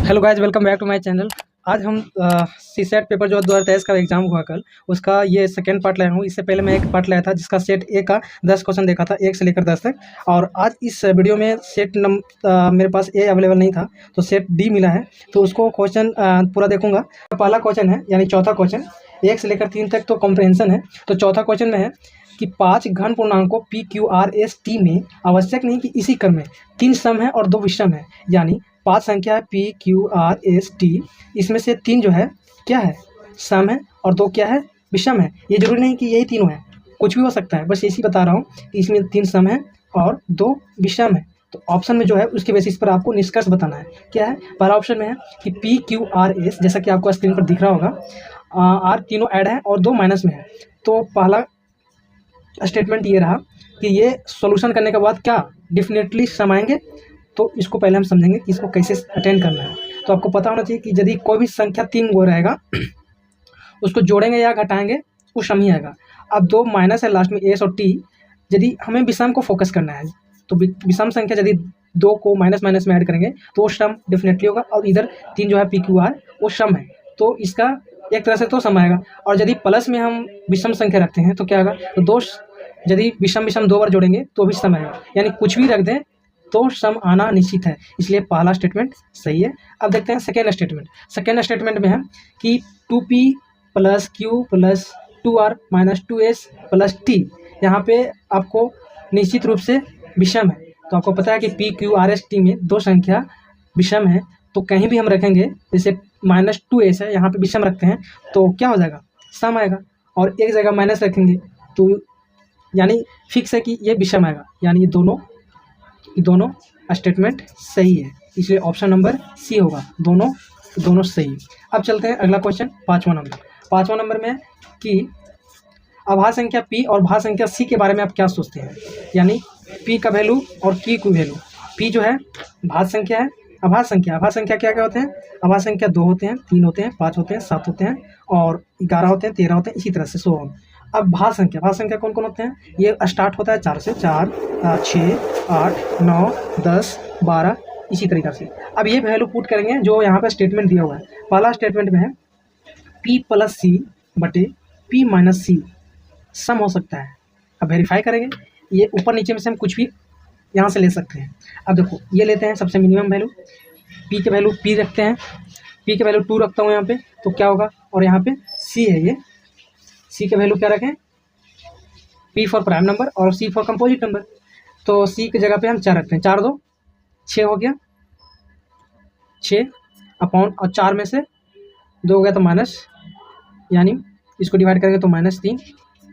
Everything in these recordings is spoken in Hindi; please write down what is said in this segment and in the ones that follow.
Hello guys, welcome back to my channel. आज हम सीसेट पेपर जो 2023 का एग्जाम हुआ कल, उसका ये सेकेंड पार्ट लाया हूँ। इससे पहले मैं एक पार्ट लाया था जिसका सेट ए का 10 क्वेश्चन देखा था, 1 से लेकर 10 तक। और आज इस वीडियो में सेट मेरे पास ए अवेलेबल नहीं था, तो सेट डी मिला है, तो उसको क्वेश्चन पूरा देखूंगा। पहला क्वेश्चन है, यानी चौथा क्वेश्चन, 1 से लेकर 3 तक तो कॉम्प्रहेंशन है। तो चौथा क्वेश्चन में है कि 5 घन पूर्णांकों P Q R S T में आवश्यक नहीं कि इसी क्रम में 3 सम है और 2 विषम है। यानी 5 संख्या है P Q R S T, इसमें से 3 जो है क्या है, सम है, और 2 क्या है, विषम है। ये जरूरी नहीं कि यही तीनों है, कुछ भी हो सकता है, बस इसी बता रहा हूँ कि इसमें 3 सम है और 2 विषम है। तो ऑप्शन में जो है उसके बेसिस पर आपको निष्कर्ष बताना है। क्या है, पहला ऑप्शन में है कि पी क्यू आर एस, जैसा कि आपको स्क्रीन पर दिख रहा होगा, आर तीनों ऐड है और 2 माइनस में है। तो पहला स्टेटमेंट ये रहा कि ये सॉल्यूशन करने के बाद क्या डेफिनेटली सम आएंगे। तो इसको पहले हम समझेंगे कि इसको कैसे अटेंड करना है। तो आपको पता होना चाहिए कि यदि कोई भी संख्या 3 गो रहेगा, उसको जोड़ेंगे या घटाएंगे वो सम ही आएगा। अब 2 माइनस है लास्ट में, एस और टी, यदि हमें विषम को फोकस करना है तो विषम संख्या यदि 2 को माइनस माइनस में ऐड करेंगे तो वो सम डेफिनेटली होगा। और इधर 3 जो है पी क्यू आर, वो सम है, तो इसका एक तरह से तो सम आएगा। और यदि प्लस में हम विषम संख्या रखते हैं तो क्या होगा, तो 2 यदि विषम विषम 2 बार जोड़ेंगे तो भी सम आएगा। यानी कुछ भी रख दें तो सम आना निश्चित है, इसलिए पहला स्टेटमेंट सही है। अब देखते हैं सेकेंड स्टेटमेंट। सेकेंड स्टेटमेंट में है कि 2p plus Q plus 2r minus 2s plus T, यहाँ पे आपको निश्चित रूप से विषम है। तो आपको पता है कि P Q R S T में 2 संख्या विषम है, तो कहीं भी हम रखेंगे, जैसे माइनस 2s है, यहाँ पे विषम रखते हैं तो क्या हो जाएगा, सम आएगा। और एक जगह माइनस रखेंगे तो यानी फिक्स है कि ये विषम आएगा। यानी ये दोनों स्टेटमेंट सही है, इसलिए ऑप्शन नंबर सी होगा, दोनों सही। अब चलते हैं अगला क्वेश्चन, पाँचवा नंबर में कि अभाज्य संख्या p और भाज्य संख्या c के बारे में आप क्या सोचते हैं। यानी p का वैल्यू और q की वैल्यू। p जो है भाज्य संख्या है, अभाज्य संख्या क्या क्या होते हैं, अभाज्य संख्या 2 होते हैं, 3 होते हैं, 5 होते हैं, 7 होते हैं, और 11 होते हैं, 13 होते हैं, इसी तरह से सो ऑन। अब भाज्य संख्या कौन कौन होते हैं, ये स्टार्ट होता है 4 से, 4, 6, 8, 9, 10, 12, इसी तरीके से। अब ये वैल्यू पुट करेंगे जो यहाँ पे स्टेटमेंट दिया हुआ है। पहला स्टेटमेंट में है p प्लस सी बटे p माइनस सी सम हो सकता है। अब वेरीफाई करेंगे, ये ऊपर नीचे में से हम कुछ भी यहाँ से ले सकते हैं। अब देखो, ये लेते हैं सबसे मिनिमम वैल्यू, p के वैल्यू p रखते हैं, p के वैल्यू 2 रखता हूँ यहाँ पे, तो क्या होगा, और यहाँ पे c है, ये c के वैल्यू क्या रखें, p फॉर प्राइम नंबर और c फॉर कंपोजिट नंबर। तो c की जगह पे हम 4 रखते हैं, 4 2 6 हो गया, 6 अपॉन, और 4 में से 2 हो गया तो माइनस, यानी इसको डिवाइड करेंगे तो -3।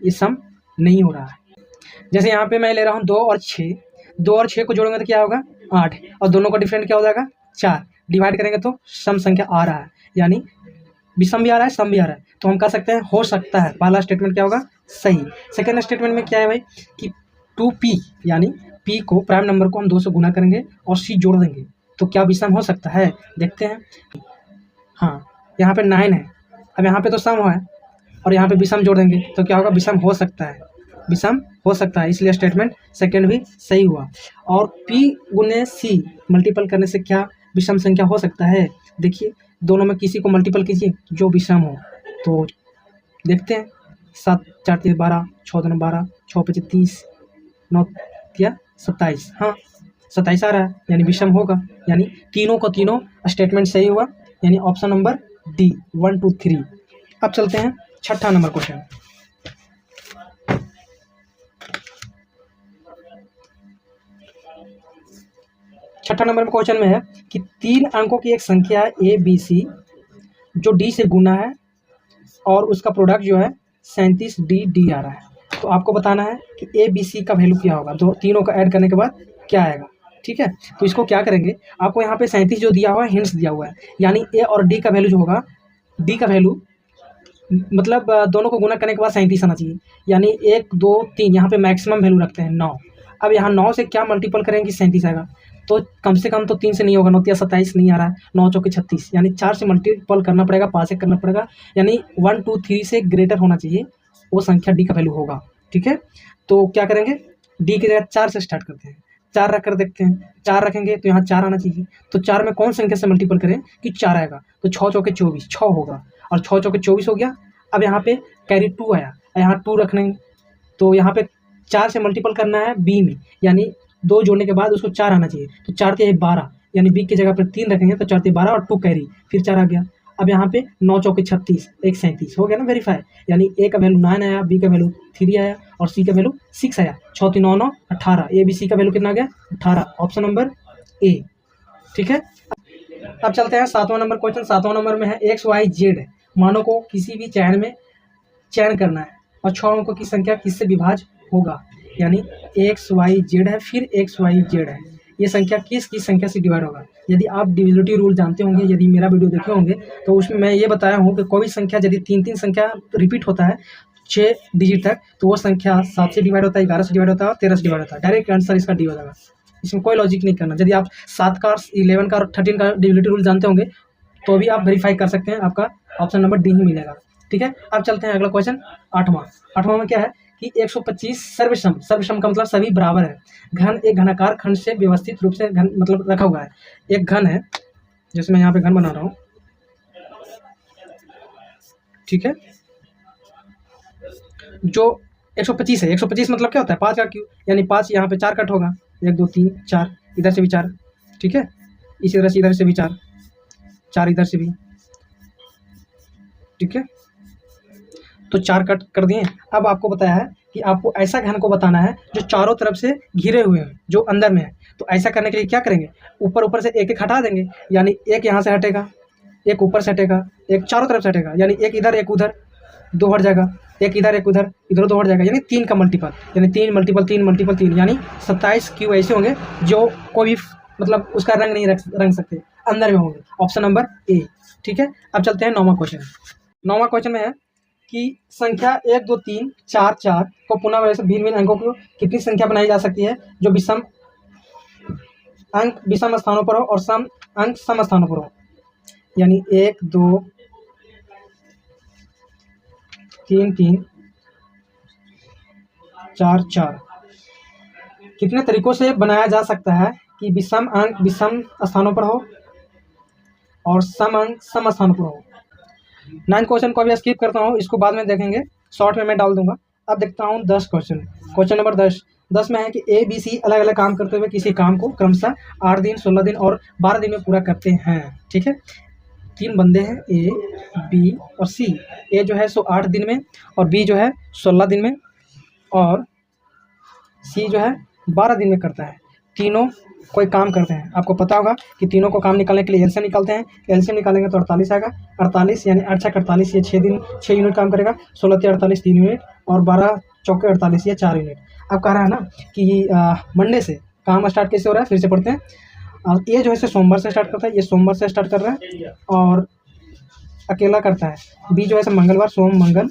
ये सम नहीं हो रहा है। जैसे यहाँ पे मैं ले रहा हूँ 2 और 6, 2 और 6 को जोड़ेंगे तो क्या होगा 8, और दोनों का डिफरेंट क्या हो जाएगा 4, डिवाइड करेंगे तो सम संख्या आ रहा है, यानी विषम भी आ रहा है, सम भी आ रहा है। तो हम कह सकते हैं हो सकता है, पहला स्टेटमेंट क्या होगा, सही। सेकेंड स्टेटमेंट में क्या है भाई कि 2p, यानी p को प्राइम नंबर को हम 2 से गुना करेंगे और c जोड़ देंगे तो क्या विषम हो सकता है, देखते हैं। हाँ, यहाँ पे 9 है, अब यहाँ पे तो सम है और यहाँ पे विषम जोड़ देंगे तो क्या होगा, विषम हो सकता है, इसलिए स्टेटमेंट सेकेंड भी सही हुआ। और p गुने c मल्टीपल करने से क्या विषम संख्या हो सकता है, देखिए दोनों में किसी को मल्टीपल कीजिए जो विषम हो, तो देखते हैं। 7 4 3 12, 6 2 12, 6 5 30, 9 क्या 27, हाँ 27 आ रहा है, यानी विषम होगा। यानी तीनों स्टेटमेंट सही हुआ, यानी ऑप्शन नंबर डी 1 2 3। अब चलते हैं छठा नंबर क्वेश्चन। छठा नंबर में क्वेश्चन में है कि 3 अंकों की एक संख्या है ए बी सी जो डी से गुना है और उसका प्रोडक्ट जो है 37 डी आ रहा है। तो आपको बताना है कि ए बी सी का वैल्यू क्या होगा, तीनों का ऐड करने के बाद क्या आएगा। ठीक है, तो इसको क्या करेंगे, आपको यहाँ पे 37 जो दिया हुआ है, हिंट्स दिया हुआ है, यानी ए और डी का वैल्यू जो होगा, डी का वैल्यू मतलब दोनों को गुना करने के बाद 37 आना चाहिए। यानी 1 2 3 यहाँ पे मैक्सिमम वैल्यू रखते हैं 9। अब यहाँ 9 से क्या मल्टीपल करेंगे, 37 आएगा, तो कम से कम तो 3 से नहीं होगा, 9 27 नहीं आ रहा है, 9 चौके 36, यानी 4 से मल्टीपल करना पड़ेगा, 5 से करना पड़ेगा, यानी 1 2 3 से ग्रेटर होना चाहिए, वो संख्या डी का वैल्यू होगा। ठीक है, तो क्या करेंगे, डी की जगह 4 से स्टार्ट करते हैं, 4 रख कर देखते हैं। 4 रखेंगे तो यहाँ 4 आना चाहिए। तो 4 में कौन संख्या से मल्टीपल करें कि 4 आएगा? तो 6 चौके 24, 6 होगा और 6 चौके 24 हो गया। अब यहाँ पे कैरी 2 आया, यहाँ 2 रखने, तो यहाँ पे 4 से मल्टीपल करना है बी में, यानी 2 जोड़ने के बाद उसको 4 आना चाहिए। तो 4 तिया 12, यानी बी की जगह पर 3 रखेंगे तो 4 तिया 12 और 2 कैरी, फिर 4 आ गया। अब यहाँ पे 9 चौके 36, 1 37 हो गया ना वेरीफाई, यानी ए का वैल्यू 9 आया, बी का वैल्यू 3 आया और सी का वैल्यू 6 आया। 6 3 9 9 18, ए बी सी का वैल्यू कितना आ गया? 18, ऑप्शन नंबर ए। ठीक है, अब चलते हैं 7वां नंबर क्वेश्चन। 7वां नंबर में है एक्स वाई जेड, मानों को किसी भी चयन में चयन करना है और 6 अंकों की संख्या किससे विभाज्य होगा? यानी एक्स वाई जेड है, फिर एक्स वाई जेड है, ये संख्या किस संख्या से डिवाइड होगा? यदि आप डिविजिबिलिटी रूल जानते होंगे, यदि मेरा वीडियो देखे होंगे, तो उसमें मैं ये बताया हूँ कि कोई भी संख्या यदि 3 संख्या रिपीट होता है 6 डिजिट तक, तो वो संख्या 7 से डिवाइड होता है, 11 से डिवाइड होता है और 13 से डिवाइड होता है। डायरेक्ट आंसर इसका डी हो जाएगा, इसमें कोई लॉजिक नहीं करना। यदि आप 7 का, 11 का और 13 का डिविजिबिलिटी रूल जानते होंगे तो भी आप वेरीफाई कर सकते हैं, आपका ऑप्शन नंबर डी ही मिलेगा। ठीक है, अब चलते हैं अगला क्वेश्चन 8वां में क्या है कि 125 सर्वसम, सर्वसम का मतलब सभी बराबर है। घन एक घनाकार खंड से व्यवस्थित रूप से घन मतलब रखा हुआ है। एक घन है, जिसमें यहाँ पे घन बना रहा हूँ। ठीक है, जो 125 है, 125 मतलब क्या होता है? 5 का क्यूब, यानी 5 यहाँ पे 4 कट होगा, 1 2 3 4, इधर से भी 4। ठीक है, इसी तरह से इधर से भी 4, 4 इधर से भी। ठीक है, तो 4 कट कर दिए। अब आपको बताया है कि आपको ऐसा घन को बताना है जो चारों तरफ से घिरे हुए हैं, जो अंदर में है। तो ऐसा करने के लिए क्या करेंगे? ऊपर से एक एक हटा देंगे, यानी एक यहाँ से हटेगा, एक ऊपर से हटेगा, एक चारों तरफ से हटेगा, यानी एक इधर एक उधर, 2 हट जाएगा, एक इधर एक उधर, इधर 2 हट जाएगा, यानी 3 का मल्टीपल, यानी 3 मल्टीपल 3 मल्टीपल 3, यानी 27 क्यूब ऐसे होंगे जो कोई भी मतलब उसका रंग नहीं रंग सकते, अंदर में होंगे। Option number A. ठीक है, अब चलते हैं 9वां क्वेश्चन। 9वां क्वेश्चन में है कि संख्या 1 2 3 4 4 को पुनः वैसे भिन्न भिन्न अंकों को कितनी संख्या बनाई जा सकती है जो विषम अंक विषम स्थानों पर हो और सम अंक सम स्थानों पर हो? यानी 1 2 3 3 4 4 कितने तरीकों से बनाया जा सकता है कि विषम अंक विषम स्थानों पर हो और सम अंक सम स्थानों पर हो? 9 क्वेश्चन को अभी स्किप करता हूँ, इसको बाद में देखेंगे, शॉर्ट में मैं डाल दूंगा। अब देखता हूँ 10 क्वेश्चन। क्वेश्चन नंबर 10 में है कि ए बी सी अलग अलग काम करते हुए किसी काम को क्रमशः 8 दिन 16 दिन और 12 दिन में पूरा करते हैं। ठीक है, 3 बंदे हैं, ए बी और सी। ए जो है सो 8 दिन में और बी जो है 16 दिन में और सी जो है 12 दिन में करता है। तीनों कोई काम करते हैं, आपको पता होगा कि तीनों को काम निकालने के लिए एलसीएम निकालते हैं। एलसीएम निकालेंगे तो 48 आएगा, 48 यानी 8 छक 48, ये 6 दिन 6 यूनिट काम करेगा। 16 3 48 3 यूनिट और 12 चौके 48, ये 4 यूनिट। अब कह रहा है ना कि मंडे से काम स्टार्ट कैसे हो रहा है, फिर से पढ़ते हैं। ये जो है सोमवार से स्टार्ट करता है, ये सोमवार से स्टार्ट कर रहा है और अकेला करता है। बी जो है मंगलवार सोम मंगल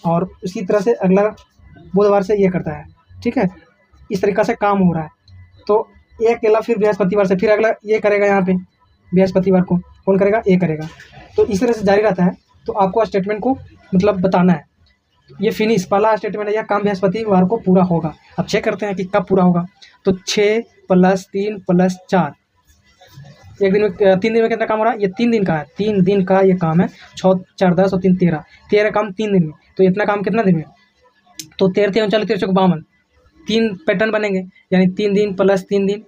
और इसी तरह से अगला बुधवार से ये करता है। ठीक है, इस तरीक़ा से काम हो रहा है। तो ये अकेला फिर बृहस्पतिवार से फिर अगला ये करेगा, यहाँ पे बृहस्पतिवार को कौन करेगा? ए करेगा। तो इस तरह से जारी रहता है। तो आपको स्टेटमेंट को मतलब बताना है, ये फिनिश पहला स्टेटमेंट है, यह काम बृहस्पतिवार को पूरा होगा। अब चेक करते हैं कि कब पूरा होगा। तो 6 + 3 + 4, एक दिन में 3 दिन में कितना काम हो रहा है? ये 3 दिन का है, 3 दिन का ये काम है। 6 4 10 और 3 13 काम 3 दिन में। तो इतना काम कितना दिन में? तो 13 3 39 13 52, 3 पैटर्न बनेंगे, यानी 3 दिन + 3 दिन,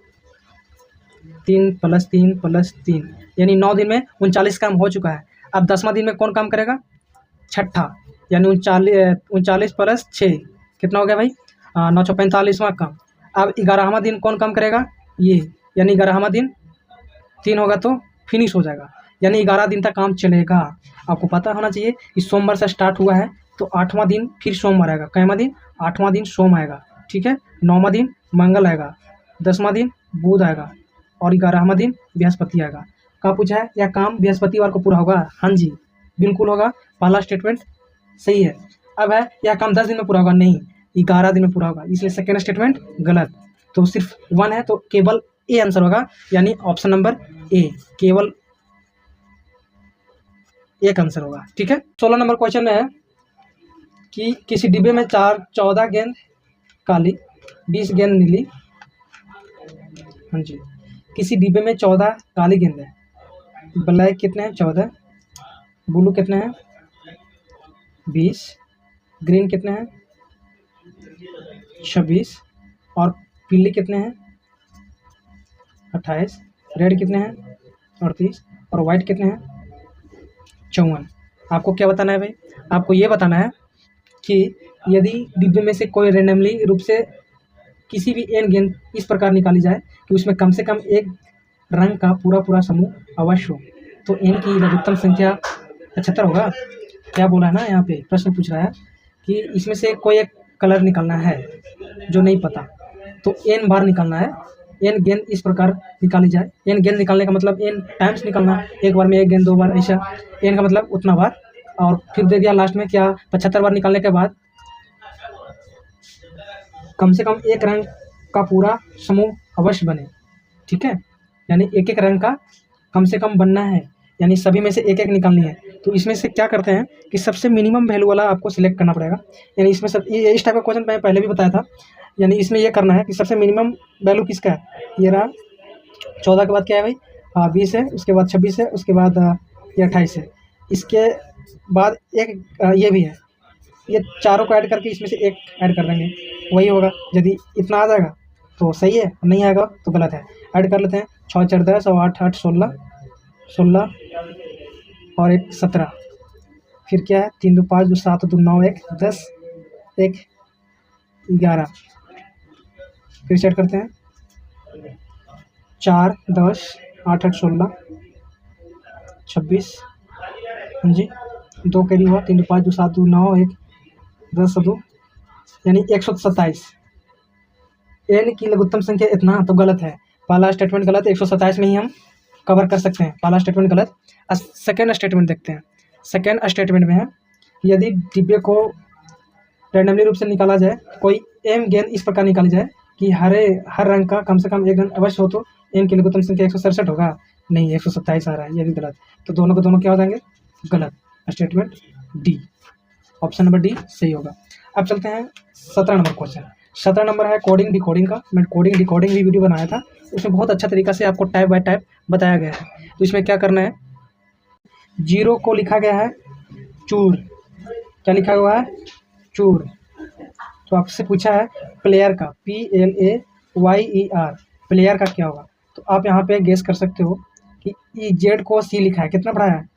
3 + 3 + 3, यानी 9 दिन में 39 काम हो चुका है। अब 10वां दिन में कौन काम करेगा? छठा, यानी 39 + 6 कितना हो गया भाई? 945वां काम। अब 11वां दिन कौन काम करेगा? ये, यानी 11वां दिन 3 होगा तो फिनिश हो जाएगा, यानी 11 दिन तक काम चलेगा। आपको पता होना चाहिए कि सोमवार से स्टार्ट हुआ है तो 8वां दिन फिर सोमवार आएगा। कैवां दिन? 8वां दिन सोम आएगा। ठीक है, 9वां दिन मंगल आएगा, 10वां दिन बुध आएगा और 11वां दिन बृहस्पति आएगा। कहाँ पूछा है? यह काम बृहस्पतिवार को पूरा होगा। हाँ जी, बिल्कुल होगा, पहला स्टेटमेंट सही है। अब है यह काम 10 दिन में पूरा होगा, नहीं 11 दिन में पूरा होगा, इसलिए सेकेंड स्टेटमेंट गलत। तो सिर्फ 1 है, तो केवल ए आंसर होगा, यानी ऑप्शन नंबर ए, केवल एक आंसर होगा। ठीक है, 16 नंबर क्वेश्चन में है कि किसी डिब्बे में 14 गेंद काली, 20 गेंद नीली हाँ जी। किसी डिब्बे में 14 काली गेंद है, ब्लैक कितने हैं 14, ब्लू कितने हैं 20, ग्रीन कितने हैं 26 और पीली कितने हैं 28, रेड कितने हैं 38 और वाइट कितने हैं 54। आपको क्या बताना है भाई? आपको ये बताना है कि यदि डिब्बे में से कोई रेंडमली रूप से किसी भी एन गेंद इस प्रकार निकाली जाए कि उसमें कम से कम एक रंग का पूरा समूह अवश्य हो, तो एन की लघुत्तम संख्या 75 होगा। क्या बोला है ना, यहाँ पे प्रश्न पूछ रहा है कि इसमें से कोई एक कलर निकालना है जो नहीं पता, तो एन बार निकालना है। एन गेंद इस प्रकार निकाली जाए, एन गेंद निकालने का मतलब एन टाइम्स निकालना, एक बार में एक गेंद, 2 बार, ऐसा एन का मतलब उतना बार, और फिर दे दिया लास्ट में क्या 75 बार निकालने के बाद कम से कम एक रंग का पूरा समूह अवश्य बने। ठीक है, यानी एक एक रंग का कम से कम बनना है, यानी सभी में से एक एक निकालनी है। तो इसमें से क्या करते हैं कि सबसे मिनिमम वैल्यू वाला आपको सिलेक्ट करना पड़ेगा। यानी इसमें सब ये इस टाइप का क्वेश्चन मैं पहले भी बताया था। यानी इसमें ये करना है कि सबसे मिनिमम वैल्यू किसका है, ये रहा 14 के बाद क्या है भाई 20 है, उसके बाद 26 है, उसके बाद ये 28 है, इसके बाद एक ये भी है। ये चारों को ऐड करके इसमें से एक ऐड कर देंगे, वही होगा। यदि इतना आ जाएगा तो सही है, नहीं आएगा तो गलत है। ऐड कर लेते हैं, 6 4 10 और 8 8 16 16 और 1 17, फिर क्या है 3 2 5 2 7 2 9 1 10 1 11, फिर सेट करते हैं 4 10 8 8 16 26, हाँ जी 2 कैरी हुआ, 3 2 5 2 7 2 9 1 10 2, यानी 127। एन की लघुत्तम संख्या इतना तो गलत है, पहला स्टेटमेंट गलत, 127 में ही हम कवर कर सकते हैं, पहला स्टेटमेंट गलत। सेकेंड स्टेटमेंट देखते हैं। सेकेंड स्टेटमेंट में है यदि डिब्बे को रैंडमली रूप से निकाला जाए, कोई एम गेंद इस प्रकार निकाली जाए कि हर रंग का कम से कम एक गेंद अवश्य हो, तो एन की लघुत्तम संख्या 167 होगा, नहीं 127 आ रहा है, ये भी गलत। तो दोनों के दोनों क्या हो जाएंगे गलत। Statement D, option number D सही होगा। अब चलते हैं 17 नंबर क्वेश्चन। 17 नंबर है कोडिंग डिकोडिंग का। मैं कोडिंग डिकोडिंग भी वीडियो बनाया था, उसमें बहुत अच्छा तरीका से आपको टाइप बाय टाइप बताया गया है। तो इसमें क्या करना है, 0 को लिखा गया है चूर, क्या लिखा हुआ है चूर। तो आपसे पूछा है प्लेयर का, PLAYER, प्लेयर का क्या होगा। तो आप यहाँ पे गेस कर सकते हो कि Z को C लिखा है, कितना बढ़ाया है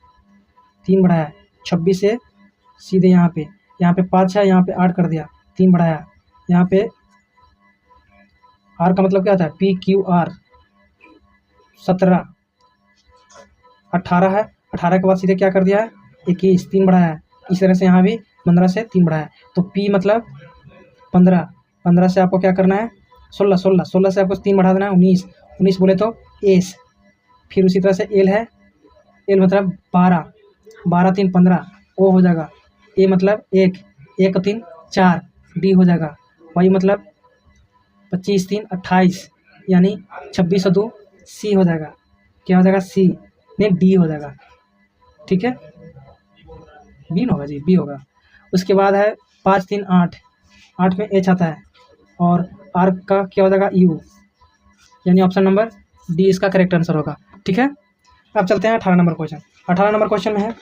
3 बढ़ाया है, 26 से सीधे यहाँ पे 5 है, यहाँ पे 8 कर दिया, 3 बढ़ाया, यहाँ पे R का मतलब क्या होता है PQR, 17 18 है, 18 के बाद सीधे क्या कर दिया है 21, 3 बढ़ाया है। इस तरह से यहाँ भी 15 से 3 बढ़ाया है, तो P मतलब 15, 15 से आपको क्या करना है 16, 16, 16 से आपको 3 बढ़ा देना है 19, 19 बोले तो एस। फिर उसी तरह से एल है, एल मतलब 12, 12 3 15, ओ हो जाएगा, ए मतलब 1, 1 3 4, डी हो जाएगा, वाई मतलब 25 3 28, यानी 26 और 2 सी हो जाएगा। क्या हो जाएगा सी, नहीं डी हो जाएगा। ठीक है, बी होगा जी, बी होगा। उसके बाद है 5 3 8, 8 में एच आता है, और आर का क्या हो जाएगा यू, यानी ऑप्शन नंबर डी इसका करेक्ट आंसर होगा। ठीक है, अब चलते हैं 18 नंबर क्वेश्चन। 18 नंबर क्वेश्चन में है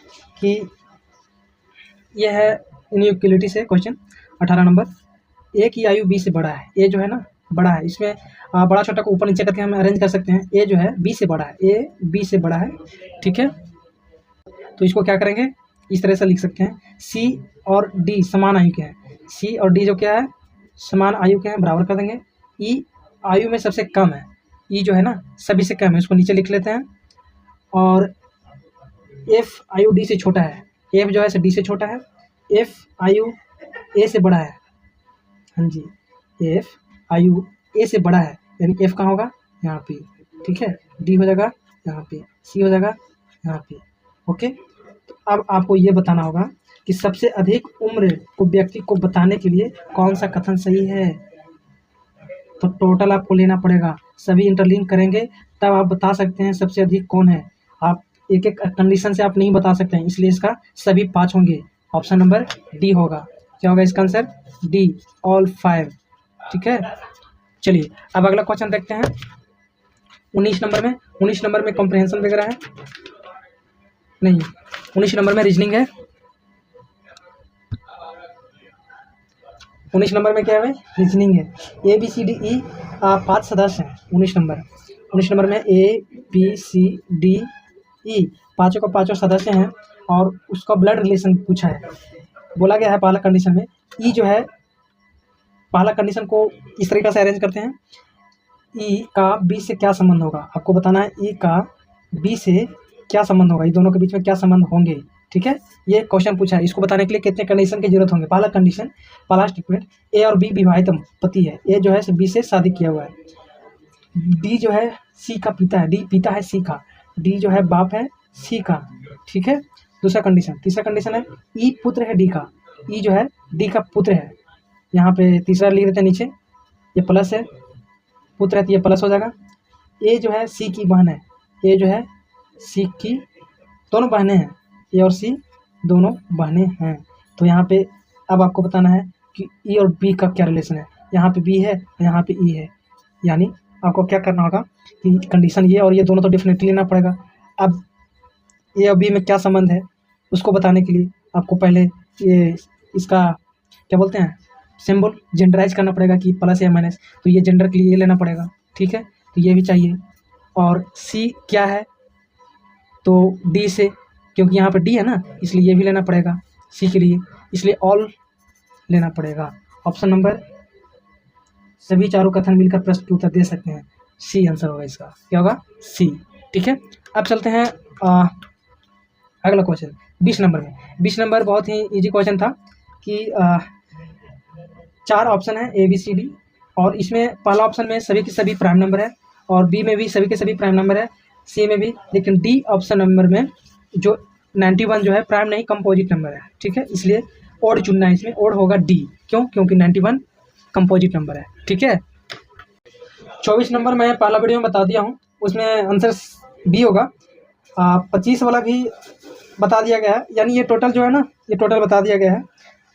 कि यह है इनइक्वलिटी से क्वेश्चन। 18 नंबर, ए की आयु बी से बड़ा है, ए जो है ना बड़ा है, इसमें बड़ा छोटा को ऊपर नीचे करके हम अरेंज कर सकते हैं। ए जो है बी से बड़ा है, ए बी से बड़ा है। ठीक है, तो इसको क्या करेंगे इस तरह से लिख सकते हैं, सी और डी समान आयु के हैं, सी और डी जो क्या है समान आयु के हैं, बराबर कर देंगे। ई आयु में सबसे कम है, ई जो है ना सभी से कम है, उसको नीचे लिख लेते हैं। और एफ आयु डी से छोटा है, एफ जो है डी से छोटा है, एफ आयु ए से बड़ा है, हाँ जी एफ आयु ए से बड़ा है, यानी एफ कहाँ होगा यहाँ पे। ठीक है, डी हो जाएगा यहाँ पे, सी हो जाएगा यहाँ पे। ओके, तो अब आपको ये बताना होगा कि सबसे अधिक उम्र को व्यक्ति को बताने के लिए कौन सा कथन सही है। तो टोटल आपको लेना पड़ेगा, सभी इंटरलिंक करेंगे तब आप बता सकते हैं सबसे अधिक कौन है। आप एक एक कंडीशन से आप नहीं बता सकते हैं, इसलिए इसका सभी 5 होंगे। ऑप्शन नंबर डी होगा। क्या होगा इसका आंसर डी, ऑल 5। ठीक है, चलिए अब अगला क्वेश्चन देखते हैं। 19 नंबर में कॉम्प्रिहेंशन वगैरह है नहीं, 19 नंबर में रीजनिंग है, 19 नंबर में क्या है, रीजनिंग है। ABCDE 5 सदस्य हैं 19 नंबर में ABCDE पाँचों का पाँचों सदस्य हैं और उसका ब्लड रिलेशन पूछा है। बोला गया है पहला कंडीशन में ई जो है, पहला कंडीशन को इस तरीके से अरेंज करते हैं, ई का बी से क्या संबंध होगा, आपको बताना है ई का बी से क्या संबंध होगा, ये दोनों के बीच में क्या संबंध होंगे। ठीक है, ये क्वेश्चन पूछा है। इसको बताने के लिए कितने कंडीशन की जरूरत होंगे। पहला कंडीशन, पहला स्टेटमेंट, ए और बी विवाहित पति है, ए जो है बी से शादी किया हुआ है, डी जो है सी का पिता है, डी पिता है सी का, डी जो है बाप है सी का। ठीक है, दूसरा कंडीशन। तीसरा कंडीशन है ई पुत्र है डी का, ई जो है डी का पुत्र है, यहाँ पे तीसरा लिख देते हैं नीचे, ये प्लस है, पुत्र है तो ये प्लस हो जाएगा। ए जो है सी की बहन है, ए जो है सी की, दोनों बहनें हैं, ए और सी दोनों बहनें हैं। तो यहाँ पे अब आपको बताना है कि ई और बी का क्या रिलेशन है। यहाँ पे बी है, यहाँ पे ई है, यानी आपको क्या करना होगा कि कंडीशन ये और ये दोनों तो डेफिनेटली लेना पड़ेगा। अब ए और बी में क्या संबंध है उसको बताने के लिए आपको पहले ये इसका क्या बोलते हैं सिंबल जेंडराइज करना पड़ेगा कि प्लस या माइनस, तो ये जेंडर के लिए ये लेना पड़ेगा। ठीक है, तो ये भी चाहिए। और सी क्या है तो डी से, क्योंकि यहाँ पे डी है ना इसलिए ये भी लेना पड़ेगा सी के लिए, इसलिए ऑल लेना पड़ेगा। ऑप्शन नंबर सभी चारों कथन मिलकर प्रश्न के उत्तर दे सकते हैं, सी आंसर होगा इसका, क्या होगा सी। ठीक है, अब चलते हैं अगला क्वेश्चन 20 नंबर में। 20 नंबर बहुत ही इजी क्वेश्चन था कि 4 ऑप्शन है ए बी सी डी, और इसमें पहला ऑप्शन में सभी के सभी प्राइम नंबर है, और बी में भी सभी के सभी प्राइम नंबर है, सी में भी, लेकिन डी ऑप्शन नंबर में जो 91 जो है प्राइम नहीं कंपोजिट नंबर है। ठीक है, इसलिए ओड चुनना है, इसमें ओड होगा डी, क्यों, क्योंकि 91 कंपोजिट नंबर है। ठीक है, 24 नंबर मैं पहला वीडियो में बता दिया हूँ, उसमें आंसर बी होगा। 25 वाला भी बता दिया गया है, यानी ये टोटल जो है ना ये टोटल बता दिया गया है।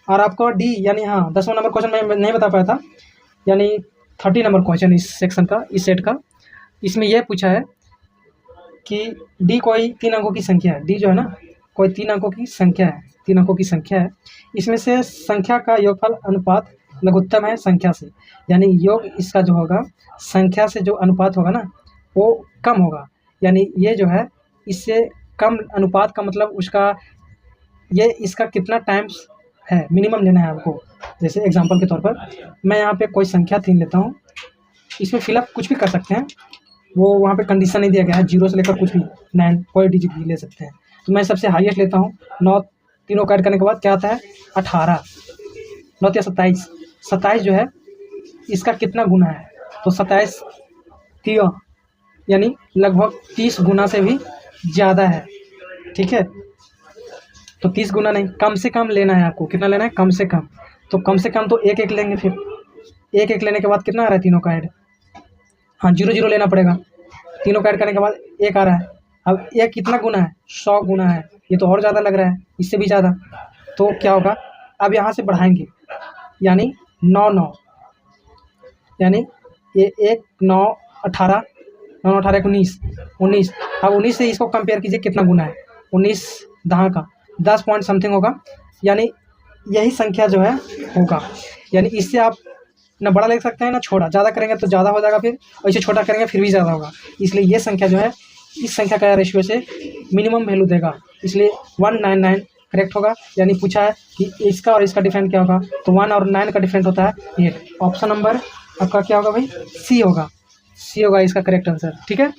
और आपका डी यानी हाँ 10वां नंबर क्वेश्चन मैं नहीं बता पाया था, यानी 30 नंबर क्वेश्चन इस सेक्शन का, इस सेट का, इसमें यह पूछा है कि डी कोई 3 अंकों की संख्या है, डी जो है ना कोई 3 अंकों की संख्या है, 3 अंकों की संख्या है, इसमें से संख्या का योगफल अनुपात लघुत्तम है संख्या से, यानी योग इसका जो होगा संख्या से जो अनुपात होगा ना वो कम होगा, यानी ये जो है इससे कम अनुपात का मतलब उसका ये इसका कितना टाइम्स है मिनिमम लेना है आपको। जैसे एग्जांपल के तौर पर मैं यहाँ पे कोई संख्या 3 लेता हूँ, इसमें फिलअप कुछ भी कर सकते हैं, वो वहाँ पे कंडीशन नहीं दिया गया है, 0 से लेकर कुछ भी 9 कोई डिजिट भी ले सकते हैं। तो मैं सबसे हाईएस्ट लेता हूँ 9, तीनों का ऐड करने के बाद क्या आता है 18, 9 या 27, 27 जो है इसका कितना गुना है तो 27 3 यानी लगभग 30 गुना से भी ज़्यादा है। ठीक है, तो 30 गुना नहीं, कम से कम लेना है आपको, कितना लेना है कम से कम, तो कम से कम तो 1 लेंगे, फिर 1 लेने के बाद कितना आ रहा है तीनों का ऐड, हाँ 0 लेना पड़ेगा, तीनों का ऐड करने के बाद 1 आ रहा है। अब 1 कितना गुना है 100 गुना है, ये तो और ज़्यादा लग रहा है, इससे भी ज़्यादा, तो क्या होगा अब यहाँ से बढ़ाएंगे, यानी 9 यानी ये 1 9 18 9 18 19, अब 19 से इसको कंपेयर कीजिए कितना गुना है, 19 10 का 10 पॉइंट समथिंग होगा, यानी यही संख्या जो है होगा, यानी इससे आप ना बड़ा ले सकते हैं ना छोटा, ज़्यादा करेंगे तो ज़्यादा हो जाएगा, फिर और इसे छोटा करेंगे फिर भी ज़्यादा होगा, इसलिए ये संख्या जो है इस संख्या का रेशियो से मिनिमम वैल्यू देगा, इसलिए 199 करेक्ट होगा। यानी पूछा है कि इसका और इसका डिफरेंट क्या होगा, तो 1 और 9 का डिफरेंट होता है 8। ऑप्शन नंबर आपका क्या होगा भाई सी होगा, सी होगा इसका करेक्ट आंसर। ठीक है।